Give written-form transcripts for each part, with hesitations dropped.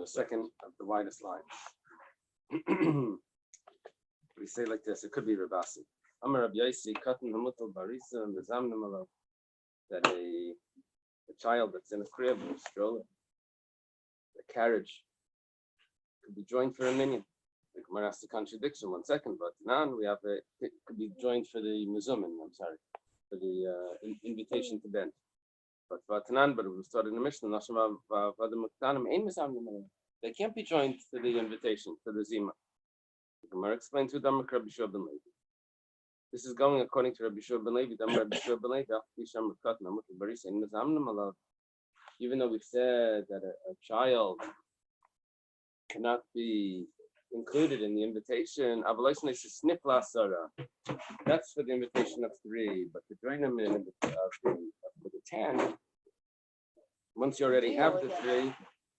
the second of the widest line. We say like this, it could be Rabasi. Amar Rabbi Yosi, Katan Hamutal Barisa, and the Zamnamalo, that a child that's in a crib or a stroller, a carriage, could be joined for a minyan. The Gemara has the contradiction, 1 second, but now we have it could be joined for the Mizumin, for the invitation to bend. But it was taught in the Mishnah, they can't be joined to the invitation, to the Zima. The Gemara explains to Rabbi Shua ben Levi. This is going according to Rabbi Shua ben Levi. Even though we've said that a child cannot be included in the invitation, that's for the invitation of 3, but to join them in with the 10, once you already have the 3,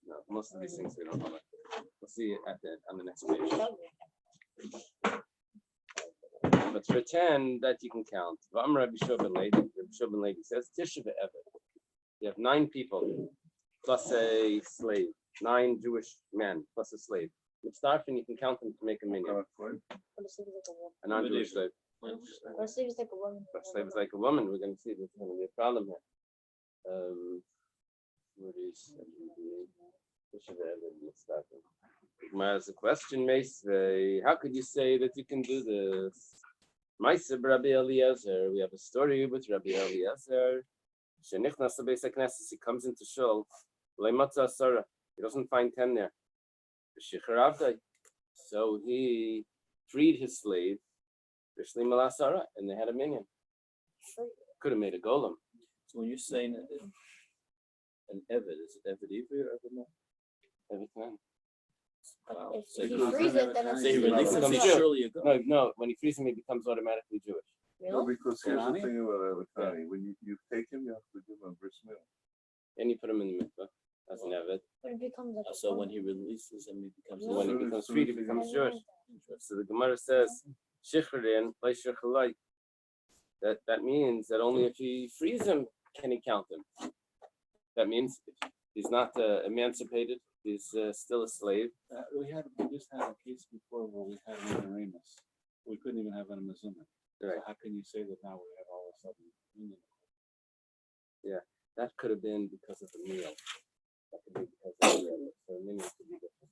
no, most of these things we don't know. We'll see on the next page. But for 10, that you can count. Rabbi Shua ben Levi says, Tisha B'Evet. You have 9 people plus a slave, 9 Jewish men plus a slave. With Starfin, you can count them to make a minyan. A non-Jewish slave. Or slave is like a woman. Slave is like a woman. We're going to see there's going to be a problem here. What is There's a question, Mace. How could you say that you can do this? Maisa Rabbi Eliezer. We have a story with Rabbi Eliezer. He comes into Shul. He doesn't find 10 there. So he freed his slave, and they had a minyan. Could have made a golem. So when you're saying an Eved, is it Eved Ivri or Eved Man? Every time. Wow. If you freeze it, then it's surely a golem. No, when he frees him, he becomes automatically Jewish. No, really? because here's the thing about Avitani. When you take him, you have to give him a bris milah. And you put him in the mikvah as an Eved. But it becomes like So when he releases him, he becomes When he becomes freed, he becomes Jewish. So the Gemara says, Shichrin, that means that only if he frees him can he count him. That means if he's not emancipated, he's still a slave. We just had a case before where we had an Remus. We couldn't even have an Amazuma. Right. So how can you say that now we have all of a sudden? Yeah, that could have been because of the meal. That could be because of the meal. So the meal could be different.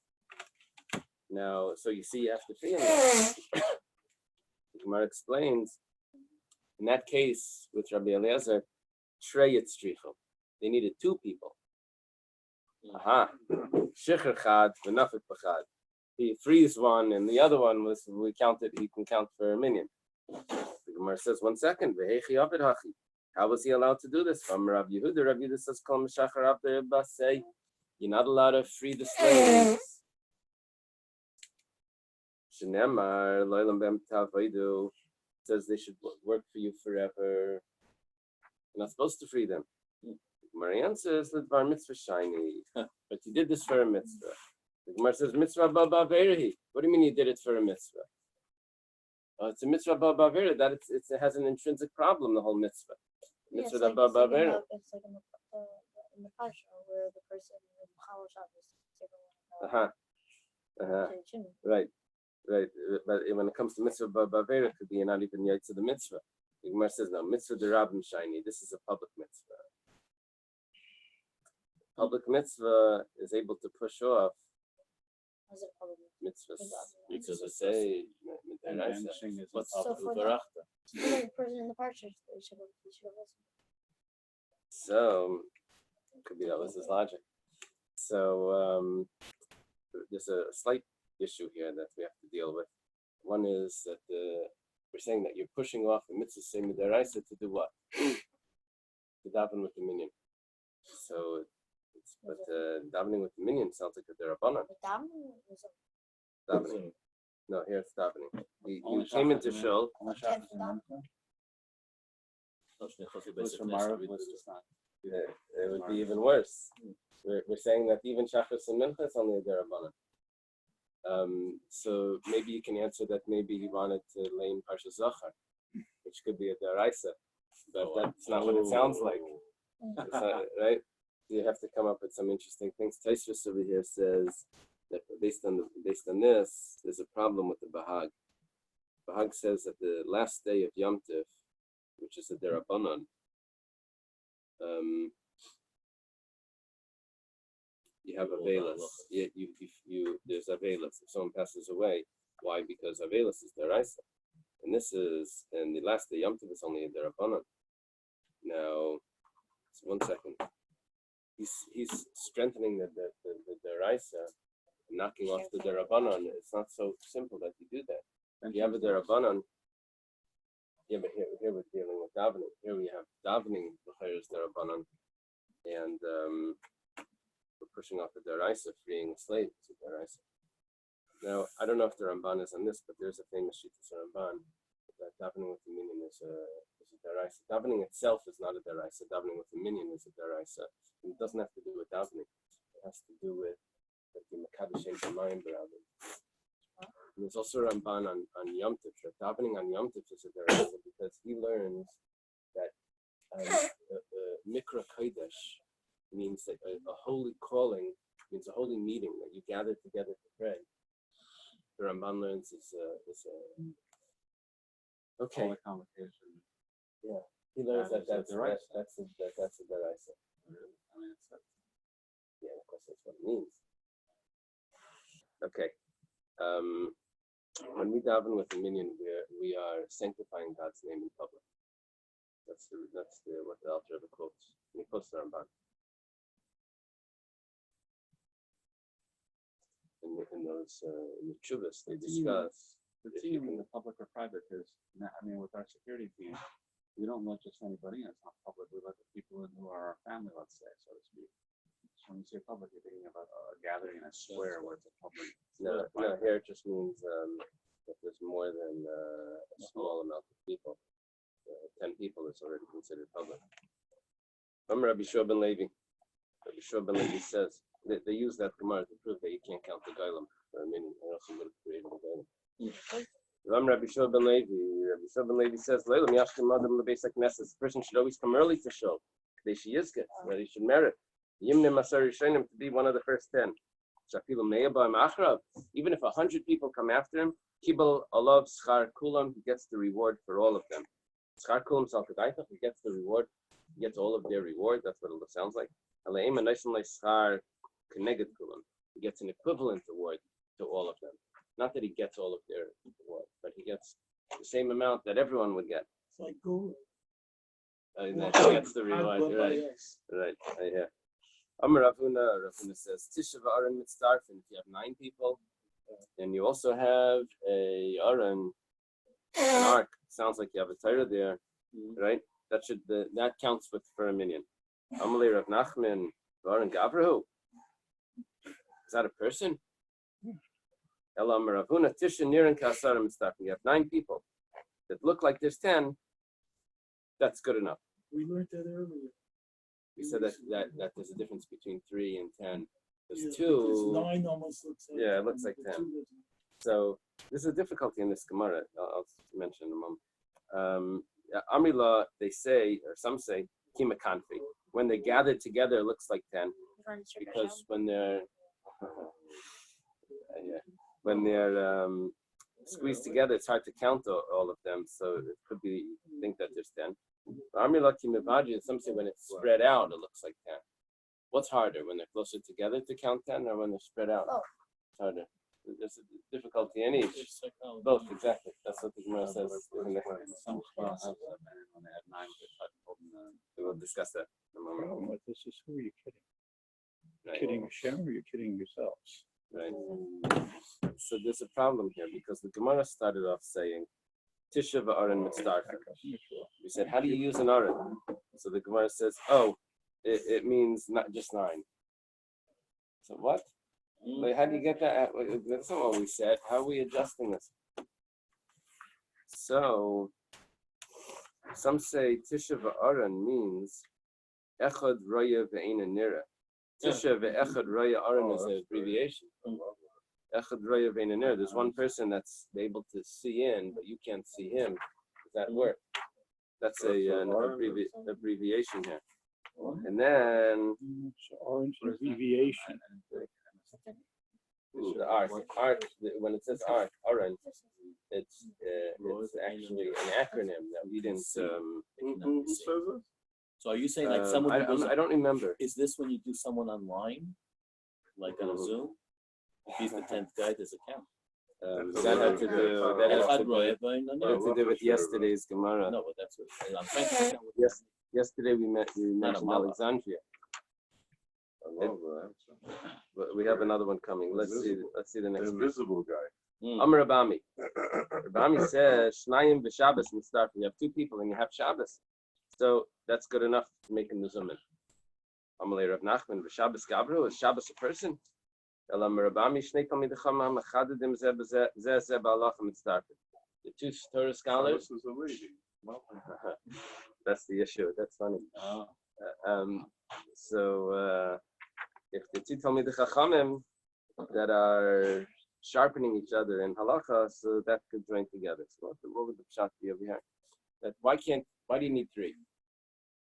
Now, so you see, after freeing him, the Gemara explains, in that case with Rabbi Eliezer, Shreyet Strichel. They needed 2 people. Shicher Chad, V'nafik B'chad. He frees one, and the other one was, he can count for a minyan. The Gemara says, 1 second, how was he allowed to do this? From Rabbi Yehuda says, you're not allowed to free the slaves. Shenemar, Loilam Bem Tavaidu, says they should work for you forever. You're not supposed to free them. Marianne says that bar mitzvah shiny, but you did this for a mitzvah. The Gemara says mitzvah baba verehi. What do you mean you did it for a mitzvah? It's a mitzvah baba vera. That it has an intrinsic problem. The whole mitzvah. Mitzvah baba vera. It's like in the Pasha where the person in Chal Shabbos Right. But when it comes to mitzvah baba vera, it could be not even yet to the mitzvah. The Gemara says no. Mitzvah derabim shiny. This is a public mitzvah. Public mitzvah is able to push off mitzvahs because they say What's so for the person in the parsha, they should have listened. so could be that was his logic. So there's a slight issue here that we have to deal with. One is that we're saying that you're pushing off the mitzvah same midaraisa to do what? To daven with the minyan. So but davening with the minyan sounds like a derabanan. Davening. No, here it's davening. You came into shul. It would be even worse. We're saying that even shachris and mincha is only a derabanan. So maybe you can answer that maybe he wanted to lay in Parsha Zachar, which could be a deraisa, but that's not what it sounds like. It's not, right? you have to come up with some interesting things. Taisvis over here says that based on this, there's a problem with the Bahag. Bahag says that the last day of Yom Tif, which is the Derabanan, you have Avelis. There's Avelis. If someone passes away, why? Because Avelis is Deraisa. And the last day Yom Tif is only a Derabanan. Now, one second. He's strengthening the Deraisa, knocking off the Derabanan. It's not so simple that you do that. If you have a Derabanan, but here we're dealing with davening. Here we have davening, is Derabanan, and we're pushing off the Deraisa, freeing a slave to Deraisa. Now, I don't know if the Ramban is on this, but there's a famous Shittas Ramban that davening with the minion is a Deraisa. Davening itself is not a Deraisa. Davening with the minion is a Deraisa. And it doesn't have to do with davening. It has to do with the Makadosh Shemayim B'Rabbi. And there's also a Ramban on Yom Tif. Davening on Yom Tif is a Deraisa because he learns that Mikra Kodesh means that a holy calling means a holy meeting that you gather together to pray. The Ramban learns is okay. All the convocation. Yeah, he learns that's a Deraisa. I mean, Yeah, of course, that's what it means. Okay. When we daven with the minion, we are sanctifying God's name in public. That's what the Alter Rebbe quotes. He quotes the Ramban. In the Chuvas, they discuss the team in the public or private, because with our security team, we don't let just anybody in. It's not public. We let the people in who are our family, let's say, so to speak. So when you say public, you're thinking about a gathering in a square where it's a public. No, here it just means if there's more than a small amount of people. 10 people is already considered public. From Rabbi Shua ben Levi. Rabbi Shua ben Levi says they use that Gemara to prove that you can't count the Gailam for a minute, or else you would have created a Gailam. Rabbi Shua ben Levi says, the person should always come early to show. That he should merit. Yimnim Masar Yishayim to be one of the first 10. Even if 100 people come after him, Kibal Alav Schar Kulam, he gets the reward for all of them. Schar Kulam Salkadaitach, he gets the reward, he gets all of their reward, that's what it sounds like. Aleim and Schar Keneged Kulam, he gets an equivalent award to all of them. Not that he gets all of their reward, but he gets the same amount that everyone would get. It's like gold. That he gets the reward, right, yeah. Amar Ravuna says, Tisha v'Aron mitzdarfin. If you have 9 people, and you also have a Aron, an ark, sounds like you have a Torah there, right? That counts for a minion. Amalei Rav Nachman v'Aron Gavrahu. Is that a person? Ela Amar Ravuna Tisha niran ka'asarim mitzdarfin. You have 9 people that look like there's 10. That's good enough. We learned that earlier. We said that there's a difference between 3 and 10. There's 2. Because 9 almost looks like. Yeah, it looks like 10. So there's a difficulty in this Gemara. I'll mention in a moment. Amrila, they say, or some say, Kima Kanfi. When they gather together, it looks like 10. Because when they're squeezed together, it's hard to count all of them. So it could be think that there's 10. Some say when it's spread out, it looks like 10. What's harder, when they're closer together to count 10, or when they're spread out? Oh. It's harder. There's a difficulty in each. Both, exactly. That's what the Gemara says. Some spots have that, and when they had 9, We will discuss that in a moment. What this is, who are you kidding? Right. Kidding Hashem, or you're kidding yourselves? Right. So there's a problem here because the Gemara started off saying Tisha v'Aron mitzdarfin. We said, how do you use an Aron? So the Gemara says, it means not just 9. So what? Like, how do you get that? That's not what we said. How are we adjusting this? So some say Tisha v'Aron means Echad Raya ve'ena nira. Tisha ve'Echad Raya Aron is an abbreviation. Echad Raya ve'ena nira. There's one person that's able to see in, but you can't see him. Does that work? That's an abbreviation here. And then It's orange abbreviation. the arc. When it says arc, orange, it's actually an acronym that we didn't. Who says it? So are you saying like someone who does I don't remember. is this when you do someone online? Like on a Zoom? If he's the 10th guy, does it count? That had to do with yesterday's Gemara. No, but that's what I'm trying to count. Yes, yesterday we mentioned Mala. Alexandria. But we have another one coming. Let's see the The next one. invisible guy. Amar Rabami. Rabami says, Shnayim v'Shabbos mitzdarfim. You have two people and you have Shabbos. So that's good enough to make a nuzumin. Amalei Rav Nachman v'Shabbos Gabru. Is Shabbos a person? Elam Rabami Shnei Talmidei Chacham Mechadedim Zeh Ba'alacha mitzdarfim. The two Torah scholars. This is a lady. That's the issue. That's funny. So if the two Talmidei Chachamim that are sharpening each other in halacha, so that could join together. So what would the pshat be over here? That why do you need three?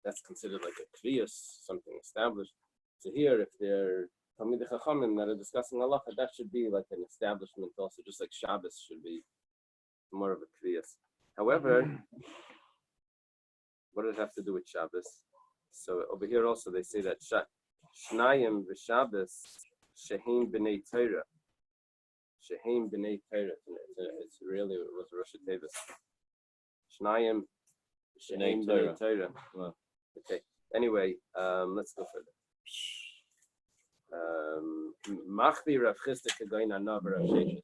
That's considered like a kriyas, something established. So here, if they're Talmidei Chachamim that are discussing halacha, that should be like an establishment also, just like Shabbos should be more of a kriyas. However, what does it have to do with Shabbos? So over here also they say that Shnayim v'Shabbos shehem b'nei Torah. Shehem b'nei Torah. It's really it was Rosh Tevis. Shnayim shehem b'nei Torah. Okay. Anyway, let's go further. Machbi Rav Chisda Kagoyin Anav Rav Sheshes.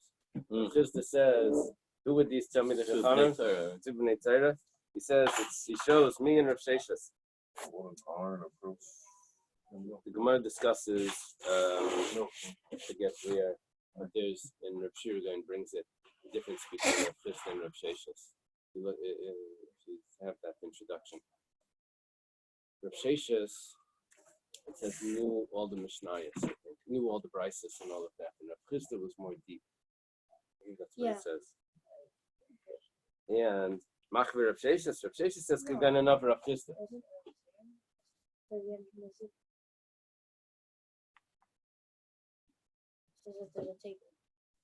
Rav Chisda says, who would these tell me the Chachamim? Two b'nei Torah. He says he shows me and Rav Sheshes. The Gemara discusses, I forget where, but there's, in Rav Shirgain brings it, the difference between Rav Chisda and Rav Sheshes. You look, if you have that introduction. Rav Sheshes, it says, knew all the Mishnayos, knew all the Brises and all of that, and Rav Chisda was more deep. I think that's what it says. And Machvi Rav Sheshes says, Kagan enough Rav Chisda.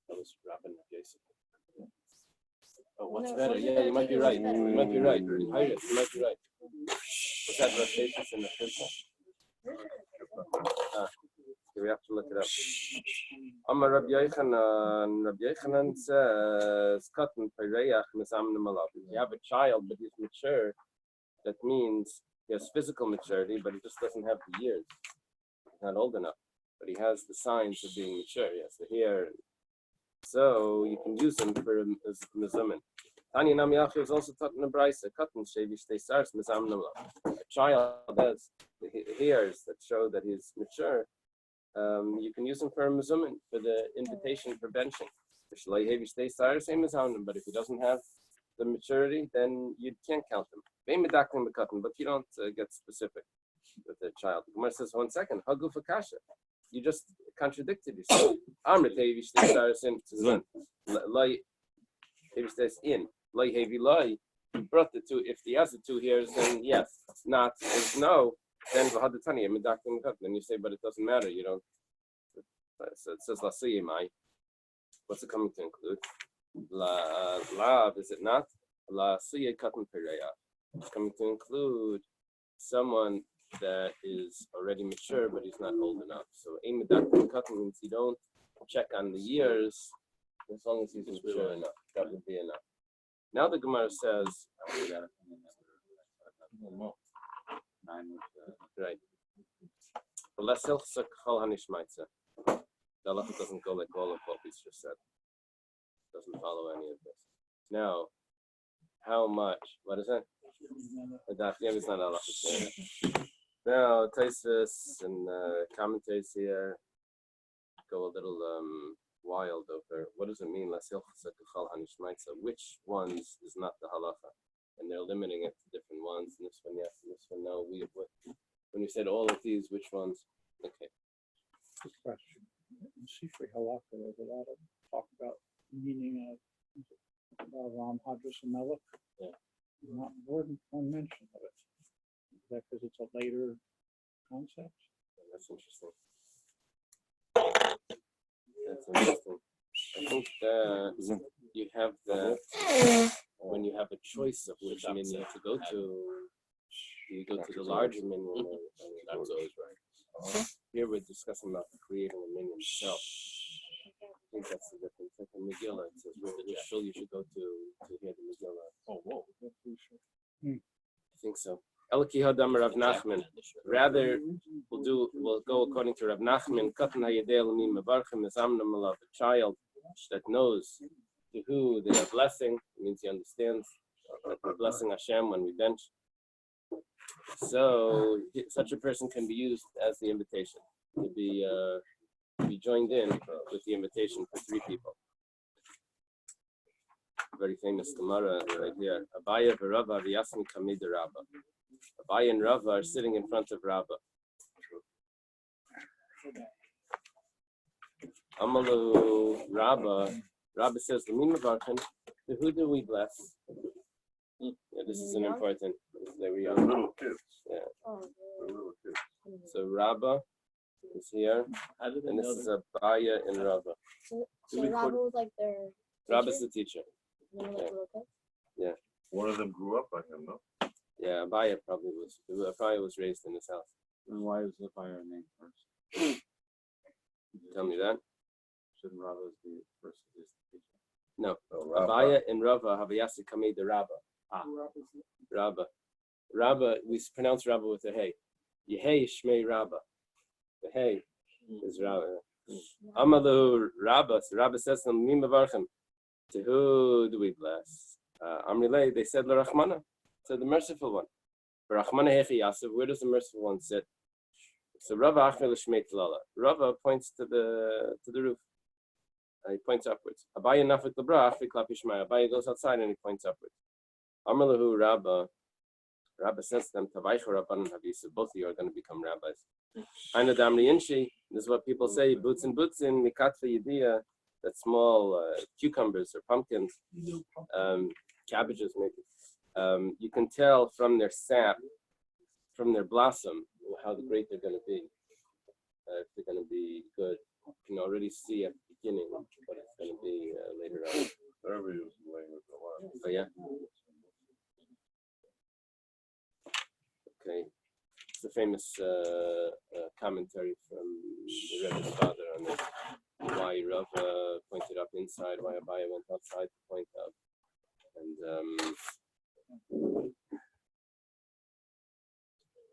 That was Rabbi Yosef. Oh, what's better? Yeah, you might be right. You might be right. You might be right. Was that Rav Sheshes and Rav Chisda? We have to look it up. Amar Rabbi Yochanan says, "Katan peireach mezamnim alav." If you have a child but he's mature, that means he has physical maturity, but he just doesn't have the years. He's not old enough, but he has the signs of being mature. He has the hair, so you can use him for mezumin. Tanya Namiyachi was also taught in the Bais. Katan shevi shtei sars mezamnim alav. A child has the hairs that show that he's mature. You can use him for a mezumin, for the invitation for benching. But if he doesn't have the maturity, then you can't count him. But you don't get specific with the child. The Gemara says, 1 second, Hagu Fakasha. You just contradicted yourself. You brought the two. If he has the 2 hairs, then yes. Not, if no, then you say, but it doesn't matter. You don't. So it says Lasiyimai. What's it coming to include? Lav, is it not? Lasiyah Katan Pereya. It's coming to include someone that is already mature, but he's not old enough. So Aimedaktim Katan means you don't check on the years as long as he's mature enough. That would be enough. Now the Gemara says, right. The halacha doesn't go like all of what we just said. It doesn't follow any of this. Now, how much? What is that? The Dafyam is not halacha. Now, Taisus and commentators here go a little wild over what does it mean? Which ones is not the halacha? And they're limiting it to different ones. And this one, yes, and this one, no. When you said all of these, which ones? Okay. Good question. In Sifrei Halakha, there's a lot of talk about meaning of Ram Hadras and Melech. Yeah. Not more than one mention of it. Is that because it's a later concepts. That's interesting. That's interesting. I think you have when you have a choice of which minion to go to, you go to the larger minion. That's always right. Here we're discussing about creating a minion itself. I think that's the difference. Like in Megillah, it says which shul you should go to hear the Megillah. Oh, whoa. I think so. Elki Hadam Rav Nachman. Rather, we'll go according to Rav Nachman. Katan Hayedei Lamim Mevarchim Mezamnam Alav. A child that knows to who they are blessing. It means he understands that we're blessing Hashem when we bench. So such a person can be used as the invitation to be joined in with the invitation for 3 people. Very famous Gemara right here. Abaya v'Rava v'Yasmi kamid Rabba. Abaya and Rava are sitting in front of Rabba. Amalu Rabba. Rabba says, who do we bless? Yeah, this is an important. There we They're are. little kids. Yeah. Oh, They're little kids. So Rabba is here, How did they and this know is that? Abaya and Rava. so Rabbi was like their Rabba's the teacher. they were like little kids? One of them grew up like him, no? Yeah, Abaya probably was raised in this house. And why is the fire name first? Tell me that. Shouldn't Rava's be first? Is the teacher? No. So Rabbi- Abaya and Rava have a Yasi Kamei de Rabba. Rabba. Rabba, we pronounce Rabba with a hey. Yehei Shmei Rabba. The hey is Rabba. Amalu Rabba. So Rabba says to them, Mimavarchem. To who do we bless? Amrilei, they said L'Rachmana, to the merciful one. Rachmana Hechi Yasav, where does the merciful one sit? So Rava Achmei L'Shmei Tlala. Rava points to the roof. He points upwards. Abaya Nafik L'Brach, V'Klapi Shmai. Abaya goes outside and he points upwards. Amalahu Rabba. Rabba says to them, Tavaicha Rabbanan Havisa, both of you are going to become rabbis. Aina Damri Inshi, this is what people say, Butzin, Mikatva Yediyah, that small cucumbers or pumpkins, cabbages maybe. You can tell from their sap, from their blossom, how great they're going to be. If they're going to be good. You can already see at the beginning what it's going to be later on. Everybody was language a lot. Oh, yeah? Okay. It's a famous commentary from the Rebbe's father on this. Why Rava pointed up inside, why Abaya went outside to point up. And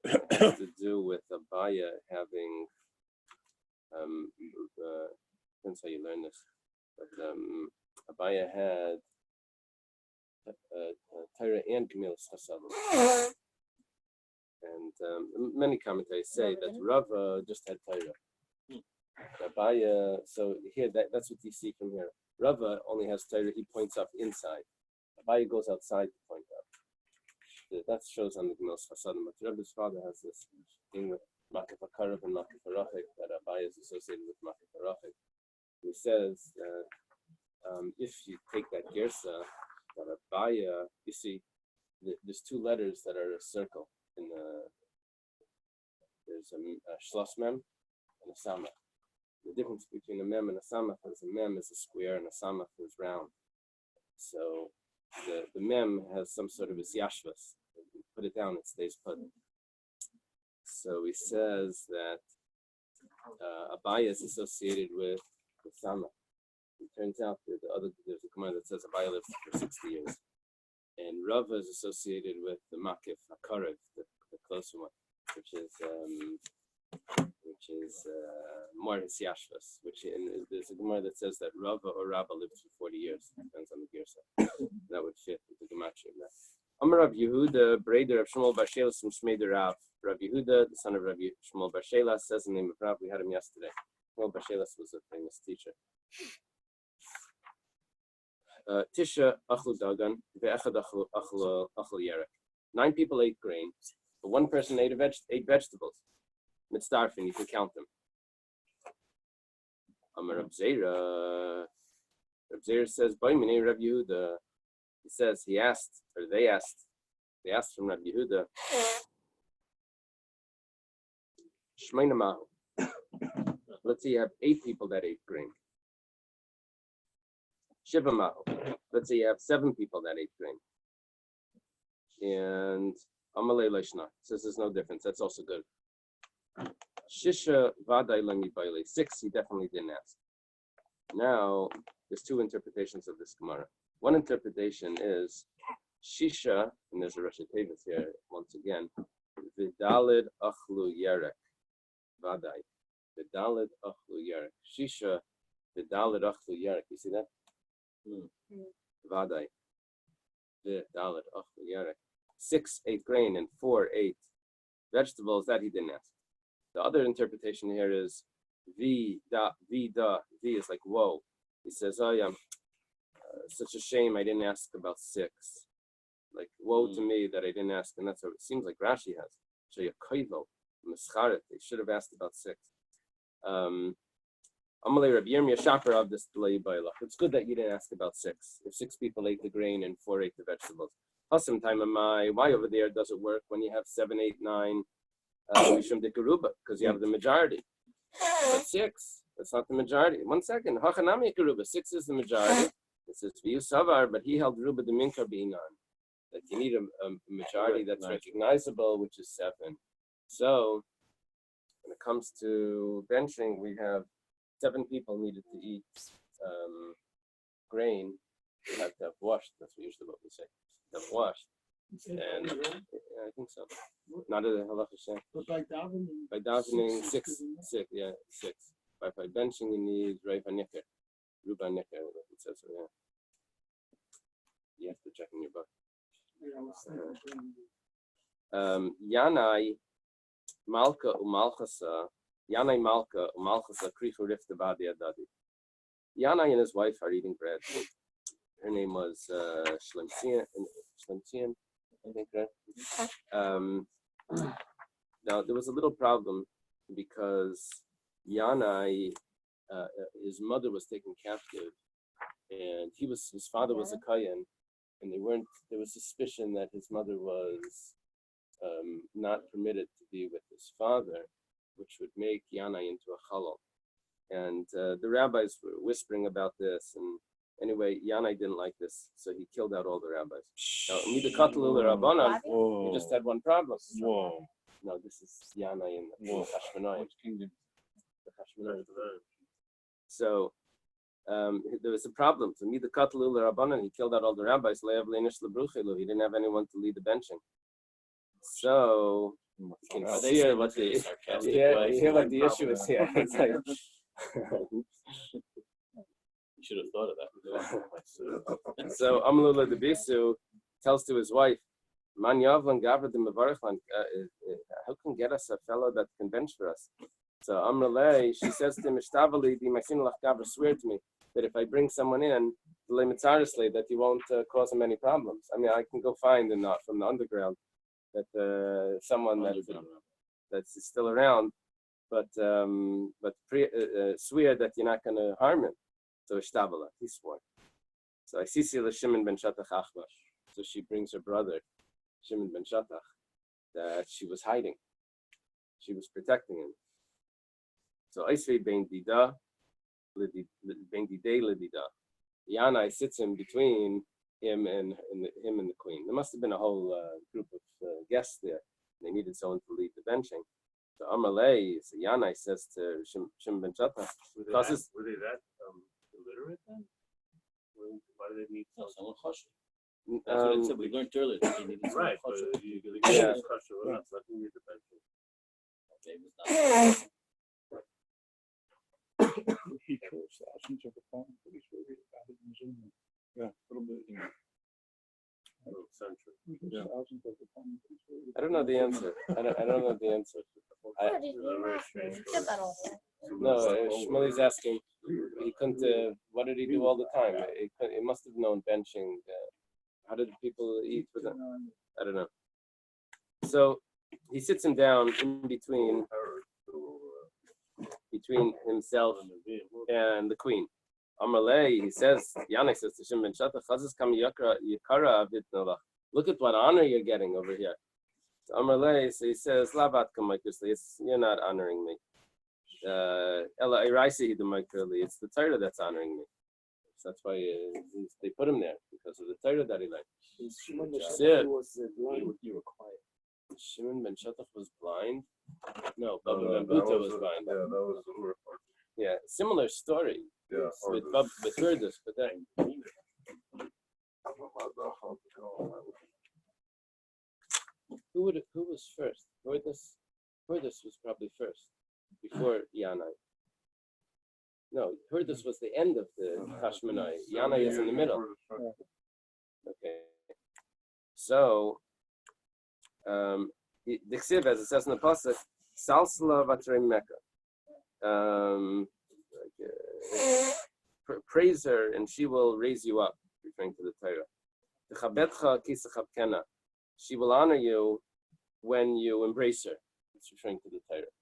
it has to do with Abaya having, depends how you learn this, but Abaya had Torah and Gemilas Chasadim. And many commentaries say that Rava just had Torah. Abaya, so here that's what you see from here. Rava only has Torah, he points up inside. Abaya goes outside to point up. That shows on the Gemilas Chasadim. But Rebbe's father has this thing with Makif HaKarav and Makif HaRachik, that Abaya is associated with Makif HaRachik. He says that if you take that Gersa, that Abaya, you see, there's 2 letters that are a circle. There's a Schloss Mem and a Samach. The difference between a Mem and a Samach is a Mem is a square and a Samach is round. So the Mem has some sort of a Yashvas. You put it down, it stays put. So he says that Abaya is associated with the Samach. It turns out that there's a command that says Abaya lives for 60 years. And Rava is associated with the Makif HaKarav, the closer one, which is more Yashvas, there's a Gemara that says that Rava or Rabba lives for 40 years. Depends on the Girsa. That would fit with the Gematria of that. Amar Rav Yehuda, Breder of Shmuel Bar Sheila from Shmei de Rav. Rav Yehuda, the son of Rav Shmuel Bar Sheila, says the name of Rav. We had him yesterday. Shmuel Bar Sheila was a famous teacher. Tisha achlu dagan, ve'echad achlu yerek. 9 people ate grain, but 1 person ate vegetables. Mitzdarfin, you can count them. Amar Rab Zera. Rab Zera says, "By me, Rab Yehuda." He says they asked from Rab Yehuda. Shmeina Mahu. Let's say you have 8 people that ate grain. Shiva Mahu. Let's say you have 7 people that ate grain. And Amalei Leishna says there's no difference. That's also good. Shisha Vadai Lemi Baile. 6, he definitely didn't ask. Now, there's 2 interpretations of this Gemara. One interpretation is Shisha, and there's a Rosh Tevis here once again. Vidalid Achlu Yerek. Vadai. Vidalid Achlu Yerek. Shisha Vidalid Achlu Yerek. You see that? Vadai. Vidalid Achlu Yerek. 6 ate grain and 4 ate vegetables. That he didn't ask. The other interpretation here is V is like whoa. He says, oh yeah, such a shame I didn't ask about 6. Like woe to me that I didn't ask, and that's what it seems like Rashi has. So you koivel, mischaret. They should have asked about 6. Amalei Rabbi Yirmiyah Shaper of this delay by luck. It's good that you didn't ask about 6. If 6 people ate the grain and 4 ate the vegetables. Awesome time am I? Why over there does it work when you have 7, 8, 9? Mishum dikaruba, because you have the majority. But 6, that's not the majority. 1 second. Hachanami karuba. 6 is the majority. It says Viyu Savar, but he held ruba the minkar beinan. That you need a majority that's recognizable, which is 7. So when it comes to benching, we have 7 people needed to eat grain. They have to have washed. That's usually what we say. Have washed. And yeah, I think so. Not a halacha sheh. But by davening. By davening, 6. Yeah, 6. By benching, you need Ruba Nicker. Ruba Nicker, it says so, yeah. You have to check in your book. Yanai Malka Umalchasa. Yanai Malka Umalchasa Krichu Rifta Badi Adadi. Yanai and his wife are eating bread. Her name was Shlemtzian, I think, right? Now, there was a little problem because Yanai, his mother was taken captive, and his father was a Kayan, and there was suspicion that his mother was not permitted to be with his father, which would make Yanai into a chalal. And the rabbis were whispering about this, and anyway, Yanai didn't like this, so he killed out all the rabbis. Now, he just had one problem. Whoa. No, this is Yanai in the Hashmonai. Which kingdom? The Hashmonai. So there was a problem. So Mida Katlul Rabbanan, he killed out all the rabbis. He didn't have anyone to lead the benching. So you can hear what the issue is here. It's like, You should have thought of that. so Amlula the Bisu tells to his wife, Man Yavlan Gavra the Mavarchlan, who can get us a fellow that can bench for us? So Amrulay, she says to him, Ishtabali, the Masinalach Gavra, swear to me that if I bring someone in, that he won't cause him any problems. I mean, I can go find from the underground that someone that's still around, but swear that you're not going to harm him. So Ishtabala, he swore. So I see Shimon ben Shatach Achbash. So she brings her brother, Shimon ben Shatach, that she was hiding. She was protecting him. So I say ben dida, ben didei ledida. Yanai sits in between him and the queen. There must have been a whole group of guests there. They needed someone to lead the benching. So Amalei, so Yanai says to Shimon ben Shatach, were they that illiterate then? Why do they need someone chashuv? That's what it said. We learned earlier that they needed someone right? But chashuv. you Yeah. we're not letting you the benching. Okay, it was not. He kills thousands of opponents, but he's worried about it in Zoom. Yeah, a little bit. Century. Yeah. Thousands of opponents. He's worried I don't know the answer. I don't know the answer. What did you ask? Get that all there. No, Shmuel's asking. He couldn't. What did he do all the time? He must have known benching. How did people eat with him? I don't know. So he sits him down in between himself and the queen. Amalei, he says, Yanai says to Shimon ben Shatach, look at what honor you're getting over here. So Amarle, so he says, Labat Kamaikusli, you're not honoring me. Ella Iraisi Hidamakali, it's the Torah that's honoring me. So that's why they put him there, because of the Torah that he learned. Shimon ben That's it. Shattach was blind. You were quiet. Shimon ben Shattach was blind? No, No, Baba ben that Buta was was blind. Yeah, that was the Ur part. Yeah, similar story Yeah. with Herdus, but then who was first? Herdus was probably first, before Yanai. No, Herdus was the end of the Hashmonai. Yanai is in the middle. Okay. So, the Ksiv, as it says in the Pasuk, Salsala Vatrei Mecca. Praise her and she will raise you up, referring to the Torah. T'chabetcha kisachab kena. She will honor you when you embrace her. It's referring to the Torah.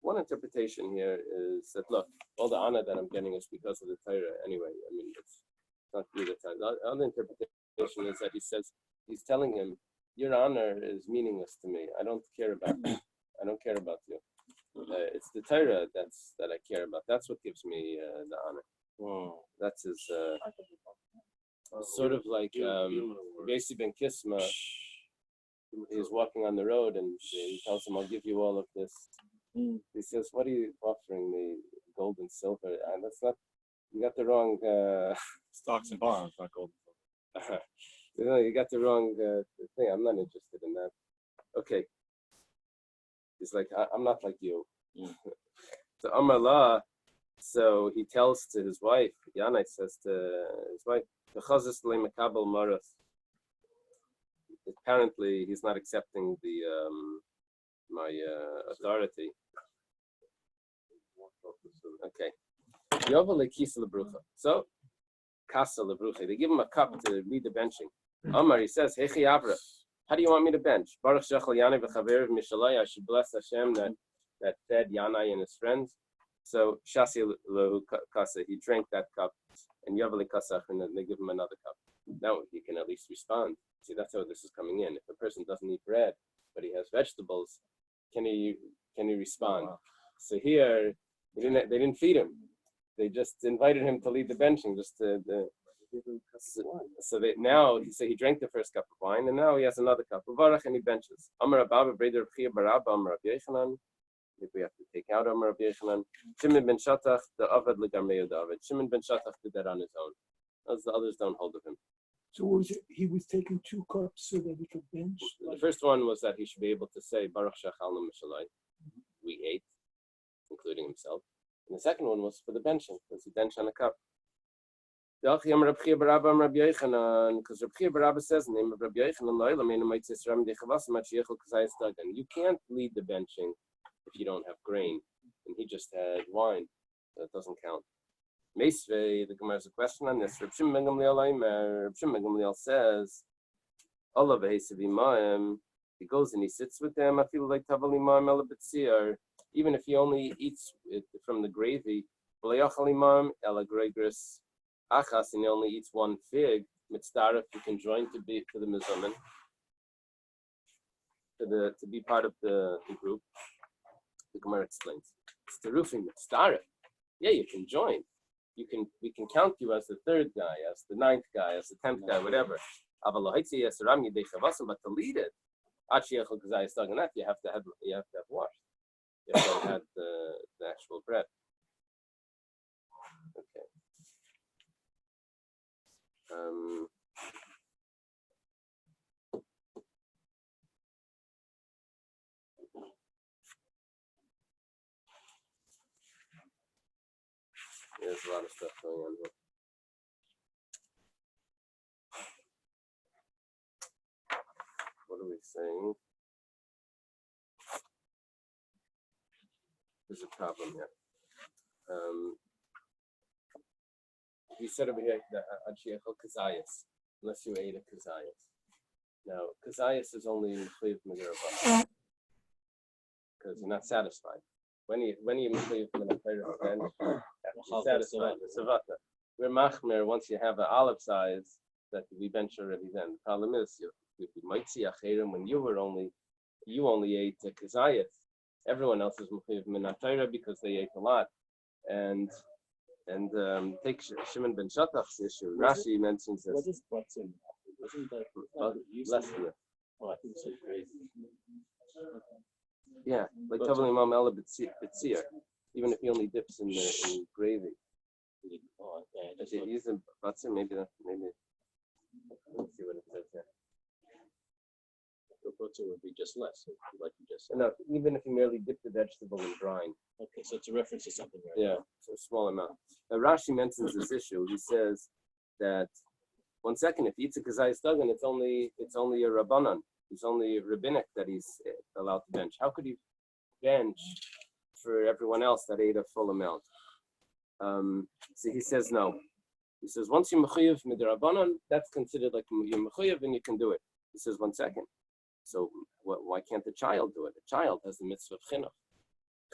One interpretation here is that, look, all the honor that I'm getting is because of the Torah anyway. I mean, it's not through the Torah. The other interpretation is that he's telling him, your honor is meaningless to me. I don't care about you. I don't care about you. It's the Torah that I care about. That's what gives me the honor. That's his sort of like Bais ben Kisma. He's walking on the road and he tells him, I'll give you all of this. He says, what are you offering me? Gold and silver? That's not, you got the wrong Stocks and bonds, not gold. you got the wrong thing. I'm not interested in that. Okay. He's like, I'm not like you. So Amarla, so he tells to his wife, Yanai says to his wife, apparently he's not accepting my authority. Okay. So, Kasa Lebrucha. They give him a cup to lead the benching. Amar, he says, Hechi Avra, how do you want me to bench? Baruch Shechel Yanai v'Chaver Mishalai, I should bless Hashem that fed Yanai and his friends. So, Shasi Lehu Kasa, he drank that cup, and Yavali Kasach, and then they give him another cup. Now he can at least respond. See, that's how this is coming in. If a person doesn't eat bread, but he has vegetables, can he respond? So here, they didn't feed him. They just invited him to lead the benching, so now he drank the first cup of wine, and now he has another cup of varach, and he benches. Amar Abba, Breder Chia Barabba, Amar Rabbi Yechanan. If we have to take out Amar Rabbi Yechanan, Shimon ben Shattach, the Avad Legarmeo David. Shimon ben Shattach did that on his own, as the others don't hold of him. So he was taking 2 cups so that he could bench? The first one was that he should be able to say Baruch Shechalnu Mishalai. We ate, including himself. And the second one was for the benching, because he benched on a cup. Because Rabbi Barabba says in the name of Rabbi Yechanan, you can't lead the benching if you don't have grain. And he just had wine, so it doesn't count. Meisvei, the Gemara has a question on this. Reb Shimon ben Gamliel says, he goes and he sits with them. I feel like even if he only eats it from the gravy, and he only eats 1 fig, mitzdaref, you can join to the mizamen, to be part of the group. The Gemara explains. It's terufim mitzdaref. Yeah, you can join. We can count you as the 3rd guy, as the 9th guy, as the 10th guy, whatever. But to lead it, you have to have washed. You have to have had the actual bread. Okay. There's a lot of stuff going on here. What are we saying? There's a problem here. We said over here that Achiechel Kazayas, unless you ate a Kazayas. Now, Kazayas is only Mechayiv Megarabah, because you're not satisfied. When you Mechayiv Megarabah, then you're satisfied. Savata. We're Machmer, once you have an olive size, that we bench already then. The problem is you might see Acherim when you only ate Kazayas. Everyone else is Mechayiv Menachem because they ate a lot. And take Shimon ben Shattach's issue. Rashi mentions this. What is Batzim? Wasn't that Less than it. Oh, I think it's so crazy. Yeah, like Tavel Imam Ela B'tzir, even if he only dips in gravy. Oh, okay. If you use a Batzim, maybe. Let's see what it says here. The Batzim would be just less, like you just said. No, even if you merely dip the vegetable in brine. Okay, so it's a reference to something, right? Yeah, so a small amount. Now Rashi mentions this issue. He says that 1 second, if he eats a kazayis dagan, it's only a rabbanan. It's only a rabbinic that he's allowed to bench. How could he bench for everyone else that ate a full amount? So he says no. He says once you're mechuyev midrabanan, that's considered like you're mechuyev and you can do it. He says 1 second. So why can't the child do it? The child has the mitzvah of chinuch.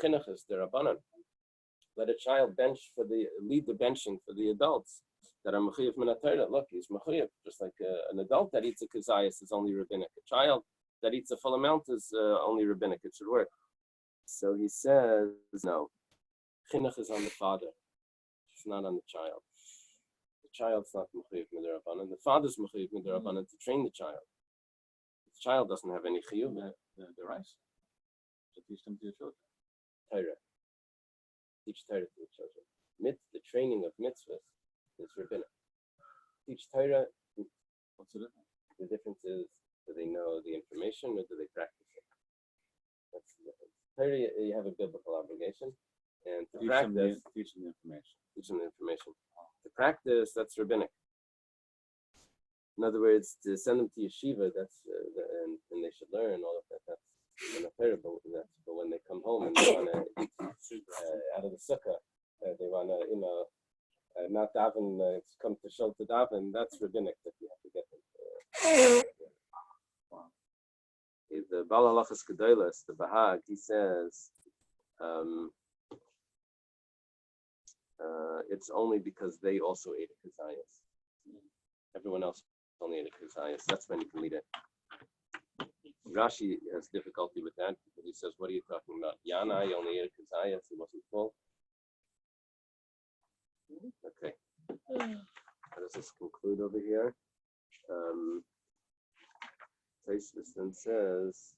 Chinuch is the rabbanan. Let a child lead the benching for the adults that are mechuyev min haTorah. Look, he's mechuyev, just like an adult that eats a kazayas is only rabbinic. A child that eats a full amount is only rabbinic. It should work. So he says no. Chinuch is on the father. It's not on the child. The child's not mechuyev min rabbanan. The father's mechuyev min rabbanan to train the child. The child doesn't have any chiyuv. The rice. To teach them to your children. Torah. Teach Torah to the children. The training of mitzvahs is rabbinic. Teach Torah. What's the difference? The difference is, do they know the information or do they practice it? That's the difference. Torah, you have a biblical obligation, and to practice, teach them the information. teach them the information. To practice, that's rabbinic. In other words, to send them to yeshiva, that's and they should learn all of that. That's Torah, but when they come home and they want to eat out of the sukkah, they want to, not daven, come to shul to daven, that's rabbinic that you have to get them to. The Baal Halachas Gedolos, the Bahag, he says, it's only because they also ate a kazayas. Everyone else only ate a kazayas. That's when you can eat it. Rashi has difficulty with that because he says, what are you talking about? Yana, he only ate a kazayas, he wasn't full. Okay. How does this conclude over here? Taisvis then says,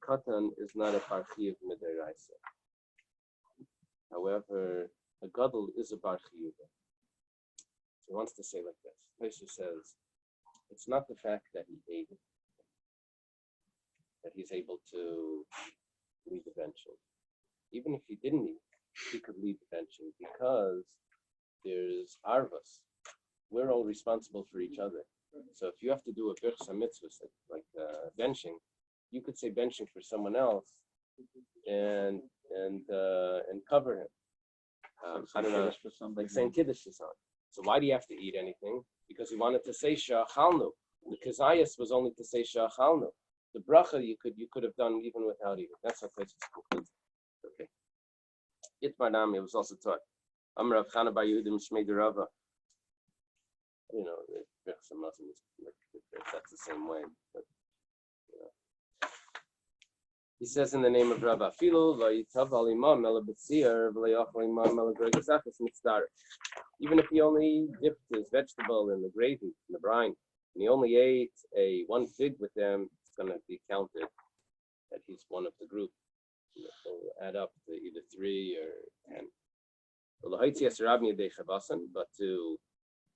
Katan is not a barchiv midiraisa. However, a gadol is a barchiv. So he wants to say like this. Taisvis says, it's not the fact that he ate it, that he's able to lead the benching. Even if he didn't eat, he could lead the benching because there's arvas. We're all responsible for each other. So if you have to do a birchsa mitzvah like benching, you could say benching for someone else and cover him. I don't know, like saying kiddush for someone. So why do you have to eat anything? Because he wanted to say sha'achalnu. The kazayas was only to say sha'achalnu. The bracha you could have done even without eating. That's how places conclude. Okay. Itmarnami was also taught. Amrav Chana Bar Yehudim Shmei Rava. You know, some Muslims that's the same way. But, you know. He says in the name of Rabbi Filu, even if he only dipped his vegetable in the gravy, in the brine, and he only ate one fig with them, it's going to be counted that he's one of the group. So we'll add up to either 3 or 10. But to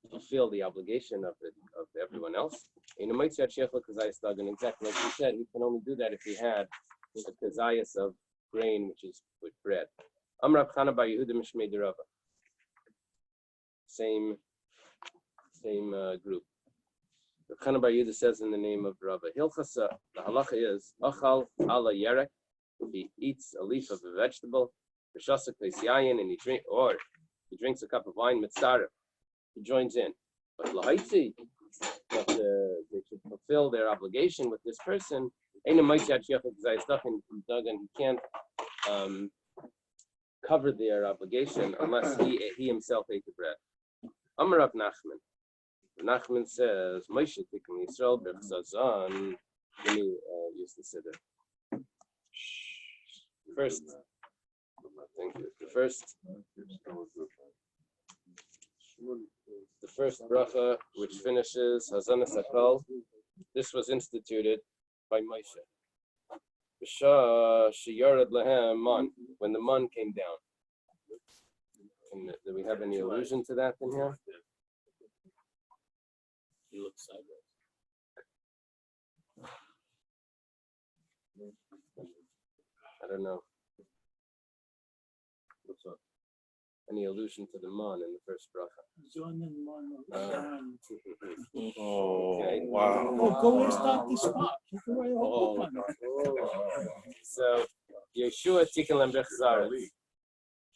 fulfill the obligation of everyone else, and exactly like you said, he can only do that if he had the kazayas of grain, which is with bread. Amrav Chana Bar Yehudim Shmei Rava. Same group. Chana Bar Yehuda says in the name of Rava. Hilchasa, the halacha is achal ala yerek. He eats a leaf of a vegetable, and he drinks a cup of wine mitzaref. He joins in. But lahaitzi, they should fulfill their obligation with this person. Ain't a Moshe Hachiach because he's stuck in Dagan. He can't cover their obligation unless he himself ate the bread. Amar Rav Nachman. Nachman says, Moshe Tikkun Yisrael B'Chazan. Let me use the siddur. First, thank you. The first bracha, which finishes Hazana Sakal, this was instituted by Moshe. B'Shah Sheyared Lahem Man, when the man came down. Do we have any allusion to that in here? He looks sideways. I don't know. What's up? Any allusion to the man in the first bracha? Oh, Okay. wow. Oh, go and start the spot. You can write a whole book on it. So, Yeshua Tikkun Lembrech Zaretz.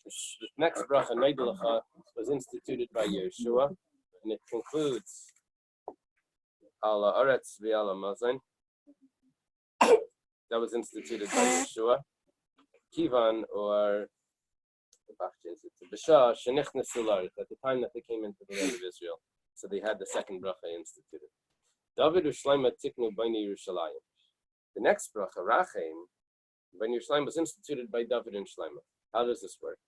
The next bracha, Neidelacha, was instituted by Yeshua, and it concludes Ala Aretz V'Ala Mazain. That was instituted by Yeshua. Kivan, or B'Shah Shenichnesu La'aretz, at the time that they came into the land of Israel. So they had the second bracha instituted. David Ushleima Tiknu B'nai Yerushalayim. The next bracha, Rachem, B'nai Yerushalayim, was instituted by David and Shleima. How does this work?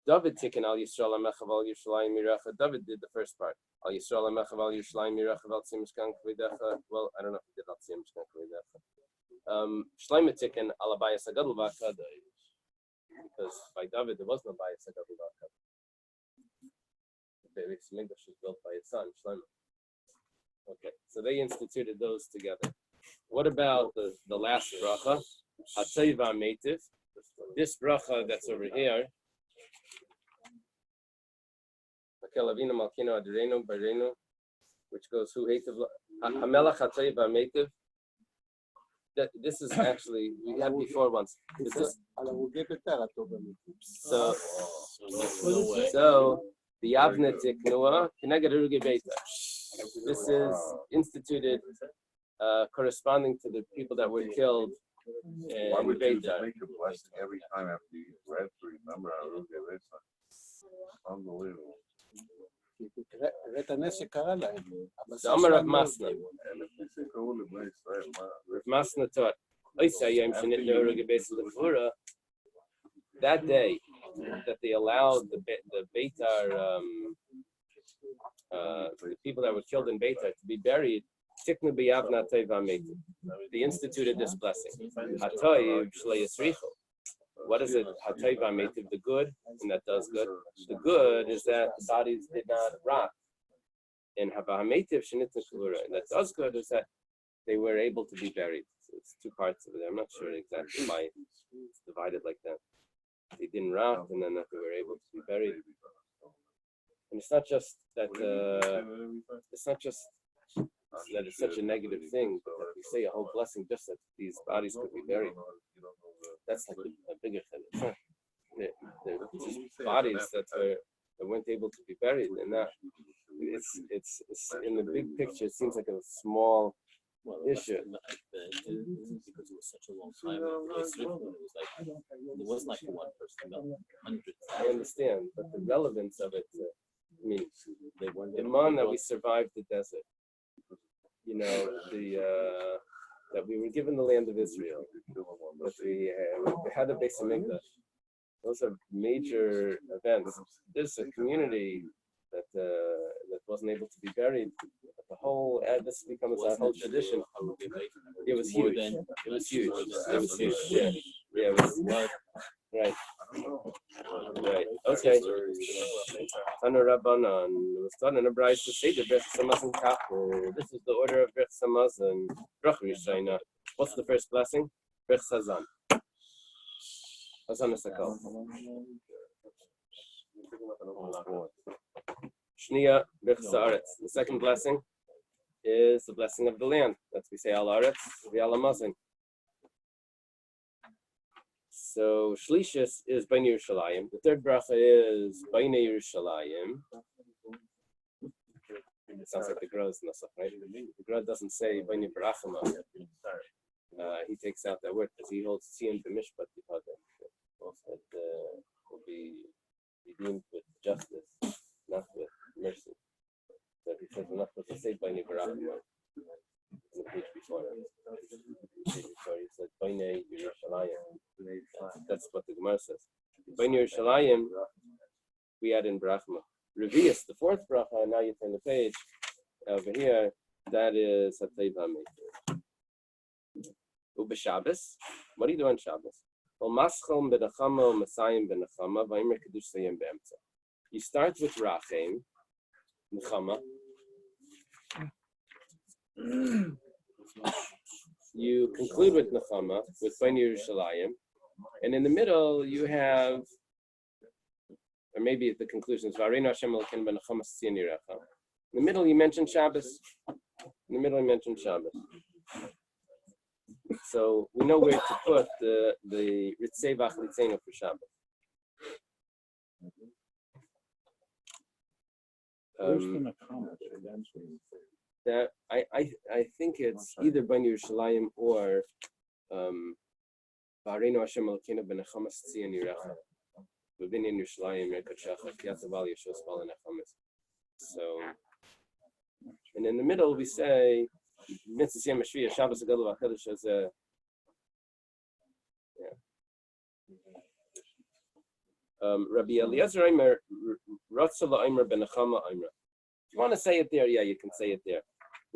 David Tikkun Al Yisrael HaMechav Al Yerushalayim Miracha. David did the first part. Al Yisrael HaMechav Al Yerushalayim Miracha Al Tzim Mishkan Kvedecha. Well, I don't know if he did Al Tzim Mishkan Kvedecha. Shleima Tikkun Al Abayas HaGadol V'Akadai. Because by David there was no Abayas HaGadol V'Akadai. The Beis Mikdash was built by his son Shleima. Okay, so they instituted those together. What about the last bracha? Hatayva Meitiv. This bracha that's over here. Makelavina Malkino Adireno Bareno, which goes who hates Hamelach Hatayva Meitiv. That this is actually we had before once. So the Avne Tiknua Keneged Uruge Beita. This is instituted corresponding to the people that were killed in Why would you Beitar. make a blessing every time after you read to remember how to do it? Unbelievable. The Amar of Masna. And if you think all the place, Masna taught. That day that they allowed the Beitar, the people that were killed in Beitar to be buried, they instituted this blessing. What is it? The good, and that does good. The good is that the bodies did not rot. And that does good is that they were able to be buried. So it's two parts of it. I'm not sure exactly why it's divided like that. They didn't rot, and then that they were able to be buried. And it's not just that. It's not just that it's such a negative thing, but that we say a whole blessing just that these bodies could be buried. That's like a bigger thing. They're just bodies that weren't able to be buried, and that it's in the big picture. It seems like a small issue. Because it was such a long time. It wasn't like one person, no, hundreds. I understand, but the relevance of it. I mean, the man that we survived the desert. You know, that we were given the land of Israel, that we had a Bais Mikdash. Those are major events. There's a community that wasn't able to be buried. The whole this becomes a whole tradition. It was huge. It was huge. It was huge. Yeah. Yeah. It was, right. Right. Okay. Tanu Rabbanan was done in a Bais to say the Brachos Hamazon Kapu. This is the order of Brachos Hamazon. Bracha Rishayna. What's the first blessing? Brachos Hazan. Hazan Esakal. Shniya Brachos Haaretz. The second blessing is the blessing of the land. That's we say Al Haaretz V'Al Hamazon. So Shlishis is B'nai Yerushalayim. The third bracha is B'nai Yerushalayim. It sounds like the Gro's Nusach, right? The Gro doesn't say Bani Barachama. He takes out that word because he holds Tziyun B'mishpat that will be redeemed with justice, not with mercy. So he says we're not supposed to say Bani Barachama. In the page before, he said Bani Yerushalayim. That's what the Gemara says. Bani Yerushalayim, we add in Brachma. Revius, the fourth bracha, now you turn the page over here, that is Hatei V'Ameter. Ube Shabbos, what do you do on Shabbos? Well, Maschel Benachama, Masayim Benachama, Vaymer Kedush Sayim Be'emtza. You start with Rachem, Nechama. You conclude with Nechama, with Bani Yerushalayim, and in the middle you have, or maybe at the conclusion is Vareinu Hashem Elokeinu Benachama Tziyun Yirecha. In the middle you mention Shabbos. In the middle you mention Shabbos. So we know where to put the Ritzei V'Achlitzenu for Shabbos. That I think it's either Bani Yerushalayim or Vareinu Hashem Elokeinu Benachama Tziyun Yirecha. V'binyan Yerushalayim Yerkatshach Yataval Yeshos Bal Nechamas. So, and in the middle we say Mitzvah Yom Hashviyah Shabbos Gadol V'Chadosh as a Rabbi Eliezer Aimer Ratza La'Aimer Benachama Aimer. If you want to say it there, yeah, you can say it there.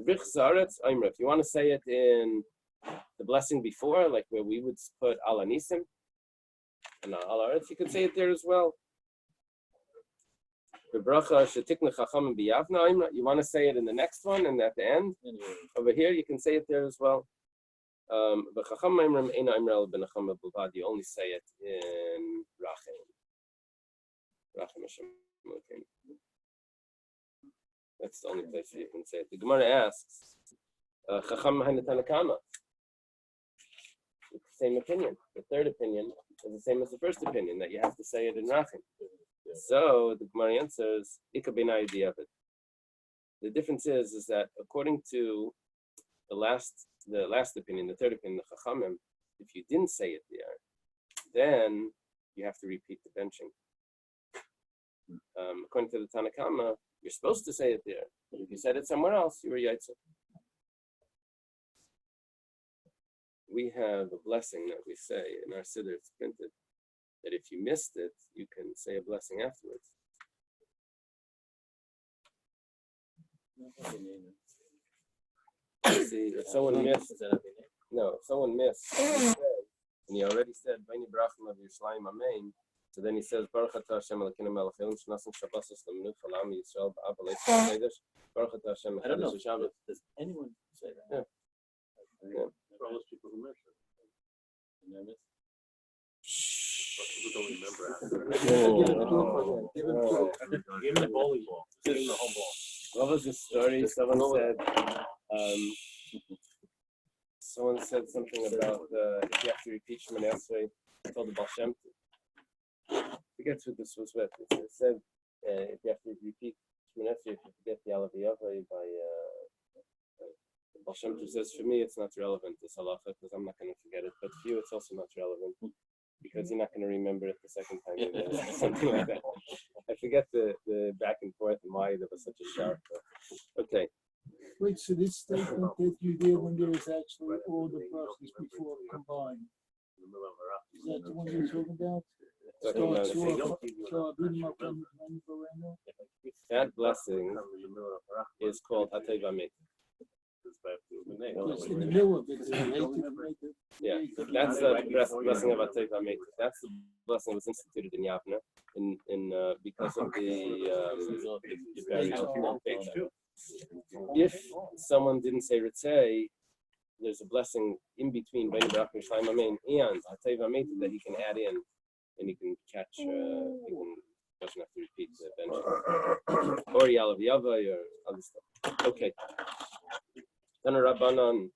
Brachos Daf Aimer. If you want to say it in the blessing before, like where we would put Ala Nisim and Ala Aretz, you can say it there as well. You want to say it in the next one and at the end? Over here, you can say it there as well. You only say it in Rachem. That's the only place where you can say it. The Gemara asks, Chacham Tanakama. It's the same opinion. The third opinion is the same as the first opinion, that you have to say it in Rachem. So the Gemara answers, Ikabinai Diavad. The difference is that according to the last opinion, the third opinion, the Chachamim, if you didn't say it there, then you have to repeat the benching. According to the Tanakama, you're supposed to say it there. But if you said it somewhere else, you were Yaitza. We have a blessing that we say in our Siddur, it's printed, that if you missed it, you can say a blessing afterwards. See, if someone missed, and he already said, Bani Barachim of Yerushalayim Amen, so then he says, Baruch Atah Hashem Elokeinu melech haolam shnasan shabbosos l'menucha l'am Yisrael ba'av v'leitz ha'kodesh. Baruch Atah Hashem I don't know. Elokeinu Shabbos. Does anyone say that? Yeah. For all those people who missed it. People don't remember after. Give him the bowling ball. Give him the home ball. What was the story? Someone said something about if you have to repeat Shemoneh Esrei, I told the Baal Shem Tov. I forget who this was with. It said if you have to repeat Shemoneh Esrei, if you forget the Alav Yavai by the Baal Shem Tov says, for me it's not relevant, this halacha, because I'm not going to forget it. But for you it's also not relevant, because you're not going to remember it the second time you do it, something like that. I forget the back and forth and why there was such a sharp. Okay. Wait, so this statement that you did when there is actually all the brachos before combined, is that the one you're talking about? That blessing is called Hatei V'Ameter. In the middle of it, yeah, that's the blessing of Hatei V'Ameter. That's the blessing that was instituted in Yavne, because of the page 2. If someone didn't say Ritzei, there's a blessing in between Bani Barachim Yerushalayim Amen and Hatei V'Ameter that he can add in, and he can catch. Doesn't have to repeat the bench or Yalav Yavai or other stuff. Okay. Then a Rabbanon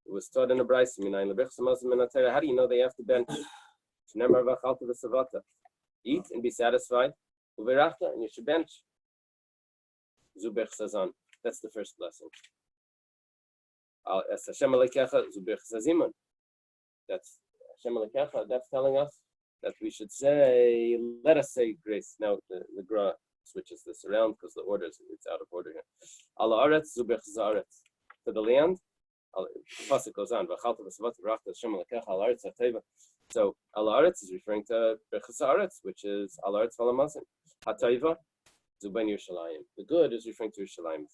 was taught in a Bais. How do you know they have to bench? Eat and be satisfied. And you should bench. Zubech Sazan. That's the first blessing. Es Hashem Elokecha zu Birchas Hazimun. That's Hashem Elokecha. That's telling us that we should say, let us say grace. Now the Gra switches this around because the order it's out of order here. Ala Aretz zu Birchas Haaretz. To the land. The pasuk goes on. V'chalta v'savat v'rachta Hashem Elokecha al Haaretz ha'teva. So al Haaretz is referring to Birchas Haaretz, which is al Haaretz v'lamazim. Ha'teva zu ben Yerushalayim. The good is referring to Yerushalayim.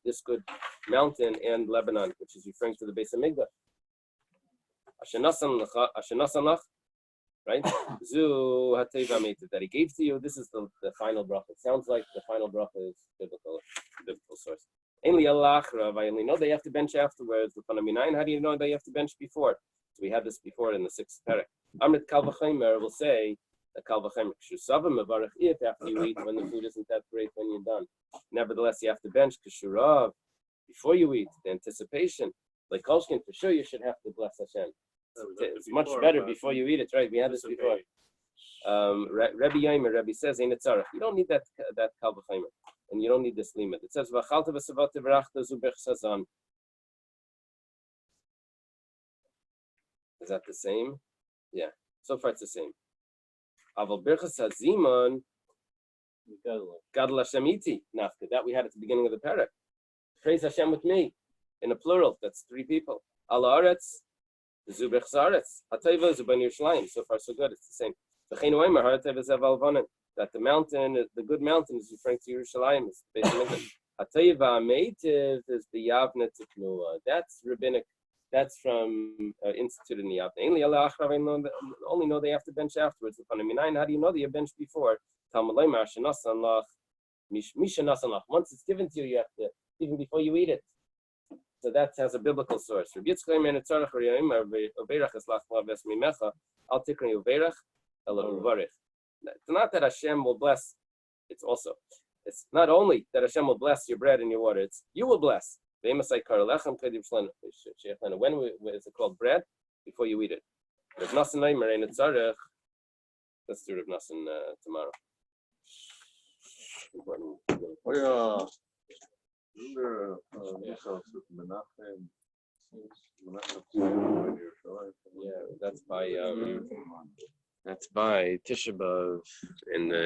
This good mountain and Lebanon, which is referring to the Bais Hamikdash. Ashanasan lach, right? Zu hateva meitiv, that he gave to you. This is the final bracha. It sounds like the final bracha is biblical source. Eily Allah, I only know they have to bench afterwards. How do you know they have to bench before? So we had this before in the 6th parak. Amrit Kal V'Chaimer will say that Kal V'Chaimer K'shusavim Mevarech if after you eat, when the food isn't that great, when you're done. Nevertheless, you have to bench K'shurav before you eat. The anticipation, like Kolshkin, for sure you should have to bless Hashem. It's much better before you eat it, right? We had this before. Rabbi Yomi, Rabbi says, "Ein tzarach." You don't need that Kal V'Chaimer, and you don't need this limit. It says, "V'chalta v'savat v'rachta zu Birchas Hazan." Is that the same? Yeah. So far, it's the same. Aval Birchas Haziman, Gadol Hashem iti nafka. That we had at the beginning of the parak. Praise Hashem with me, in a plural. That's 3 people. Al Haaretz, zu Birchas Haaretz. Hateva zu ben Yerushalayim. So far, so good. It's the same. That the mountain, the good mountain, is referring to Yerushalayim. Hateva meitiv is the Yavne Tiknua. That's rabbinic. That's from instituted in the Yavne. Only know they have to bench afterwards. How do you know they have benched before? Once it's given to you, you have to, even before you eat it. So that has a biblical source. It's not that Hashem will bless. It's not only that Hashem will bless your bread and your water. It's you will bless. When is it called bread? Before you eat it. Let's do Rav Nassan tomorrow. Oh yeah. Remember Menachem? Yeah, that's by Tisha B'Av in the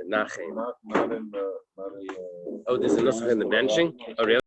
Menachem. Not in the. Oh, there's a nusach in the benching. Oh, really?